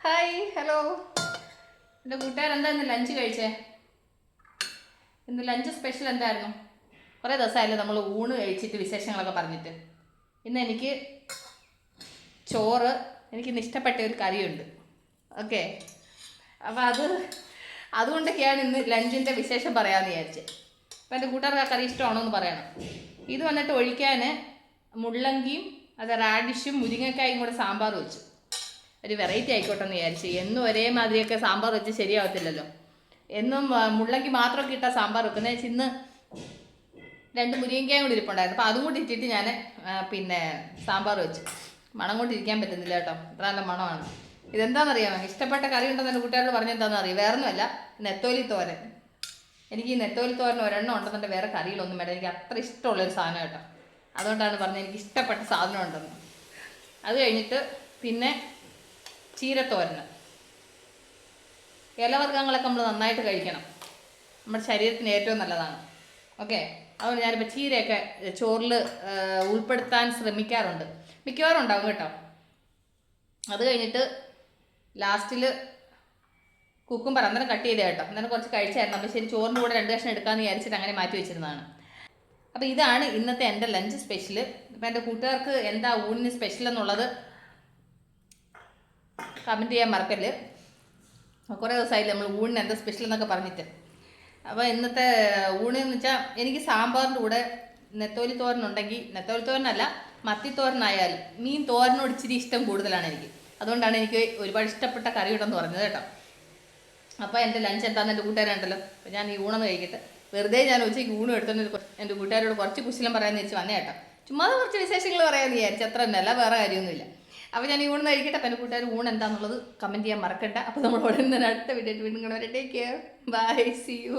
Hi hello. എൻ്റെ കൂട്ടുകാർ എന്താ ഇന്ന് ലഞ്ച് കഴിച്ചേ? ഇന്ന് ലഞ്ച് സ്പെഷ്യൽ എന്തായിരുന്നു? കുറേ ദിവസമായല്ലോ നമ്മൾ ഊണ് കഴിച്ചിട്ട് വിശേഷങ്ങളൊക്കെ പറഞ്ഞിട്ട്. ഇന്ന് എനിക്ക് ചോറ്, എനിക്കിന്ന് ഇഷ്ടപ്പെട്ട ഒരു കറിയുണ്ട്. ഓക്കെ, അപ്പോൾ അതുകൊണ്ടൊക്കെയാണ് ഇന്ന് ലഞ്ചിൻ്റെ വിശേഷം പറയാമെന്ന് വിചാരിച്ചത്. അപ്പോൾ എൻ്റെ കൂട്ടുകാർക്ക് ആ കറി ഇഷ്ടമാണോ എന്ന് പറയണം. ഇത് വന്നിട്ട് ഒഴിക്കാൻ മുള്ളങ്കിയും റാഡിഷും മുരിങ്ങക്കായും കൂടെ സാമ്പാർ വെച്ചു. ഒരു വെറൈറ്റി ആയിക്കോട്ടെ എന്ന് വിചാരിച്ചു. എന്നും ഒരേ മാതിരിയൊക്കെ സാമ്പാർ വെച്ച് ശരിയാവത്തില്ലല്ലോ. എന്നും മുള്ളങ്കി മാത്രമൊക്കെ ഇട്ടാൽ സാമ്പാർ വെക്കുന്നത് വെച്ചാൽ ഇന്ന് 2 മുരിങ്ങക്കായും കൂടി ഇരിപ്പുണ്ടായിരുന്നു. അപ്പോൾ അതും കൂടി ഇട്ടിട്ട് ഞാൻ സാമ്പാർ വെച്ചു. മണം കൊണ്ടിരിക്കാൻ പറ്റുന്നില്ല കേട്ടോ, അത്ര നല്ല മണമാണ്. ഇതെന്താണെന്നറിയാമോ? ഇഷ്ടപ്പെട്ട കറി ഉണ്ടെന്ന് എൻ്റെ കൂട്ടുകാരോട് പറഞ്ഞെന്താണെന്ന് അറിയാം. വേറൊന്നുമല്ല, നെത്തോലി തോരൻ. എനിക്ക് ഈ നെത്തോലി തോരൻ ഒരെണ്ണം ഉണ്ടെന്നുണ്ട്, വേറെ കറികളൊന്നും വേണ്ട. എനിക്ക് അത്ര ഇഷ്ടമുള്ളൊരു സാധനം കേട്ടോ. അതുകൊണ്ടാണ് പറഞ്ഞത് എനിക്ക് ഇഷ്ടപ്പെട്ട സാധനം ഉണ്ടെന്ന്. അത് കഴിഞ്ഞിട്ട് പിന്നെ ചീരത്തോരന്. ഇലവർഗ്ഗങ്ങളൊക്കെ നമ്മൾ നന്നായിട്ട് കഴിക്കണം, നമ്മുടെ ശരീരത്തിന് ഏറ്റവും നല്ലതാണ്. ഓക്കെ, അതുകൊണ്ട് ഞാനിപ്പോൾ ചീരയൊക്കെ ചോറിൽ ഉൾപ്പെടുത്താൻ ശ്രമിക്കാറുണ്ട്. മിക്കവാറും ഉണ്ടാകും കേട്ടോ. അത് കഴിഞ്ഞിട്ട് ലാസ്റ്റിൽ കുക്കുംബർ അന്നേരം കട്ട് ചെയ്തേ കേട്ടോ. അന്നേരം കുറച്ച് കഴിച്ചായിരുന്നു. അപ്പോൾ ശരി, ചോറിൻ്റെ കൂടെ 2 കഷ്ണം എടുക്കാമെന്ന് വിചാരിച്ചിട്ട് അങ്ങനെ മാറ്റി വെച്ചിരുന്നതാണ്. അപ്പോൾ ഇതാണ് ഇന്നത്തെ എൻ്റെ ലഞ്ച് സ്പെഷ്യൽ. അപ്പോൾ എൻ്റെ കൂട്ടുകാർക്ക് എന്താ ഊണിന് സ്പെഷ്യൽ എന്നുള്ളത് കമൻറ്റ് ചെയ്യാൻ മറക്കല്ല്. കുറേ ദിവസമായില്ലേ നമ്മൾ ഊണിന് എന്താ സ്പെഷ്യൽ എന്നൊക്കെ പറഞ്ഞിട്ട്. അപ്പോൾ ഇന്നത്തെ ഊണെന്ന് വെച്ചാൽ എനിക്ക് സാമ്പാറിൻ്റെ കൂടെ നെത്തോലി തോരനുണ്ടെങ്കിൽ, നെത്തോലി തോരനല്ല മത്തിത്തോരനായാലും മീൻ തോരനോട് ഇച്ചിരി ഇഷ്ടം കൂടുതലാണ് എനിക്ക്. അതുകൊണ്ടാണ് എനിക്ക് ഒരുപാട് ഇഷ്ടപ്പെട്ട കറി ഉണ്ടെന്ന് പറഞ്ഞത് കേട്ടോ. അപ്പോൾ എൻ്റെ ലഞ്ച് എന്താണെന്ന് എൻ്റെ കൂട്ടുകാരുണ്ടല്ലോ. അപ്പോൾ ഞാൻ ഈ ഊണെന്ന് കഴിക്കട്ടെ. വെറുതെ ഞാൻ ഉച്ചയ്ക്ക് ഊണും എടുത്തോണ്ട് എൻ്റെ കൂട്ടുകാരോട് കുറച്ച് കുശലം പറയാമെന്ന് വെച്ച് വന്നേ കേട്ടോ. ചുമ്മാ കുറച്ച് വിശേഷങ്ങൾ പറയാമെന്ന് വിചാരിച്ചു, അത്ര തന്നെ അല്ല, വേറെ കാര്യമൊന്നുമില്ല. അപ്പോൾ ഞാൻ ഈ ഊണെന്ന് കഴിക്കട്ടെ. അപ്പോൾ എൻ്റെ കൂട്ടുകാർ ഊണ് എന്താണെന്നുള്ളത് കമൻറ്റ് ചെയ്യാൻ മറക്കണ്ട. അപ്പോൾ നമ്മൾ ഉടനെ തന്നെ അടുത്ത വീഡിയോ വീണ്ടും കാണാൻ. Take care, bye, see U.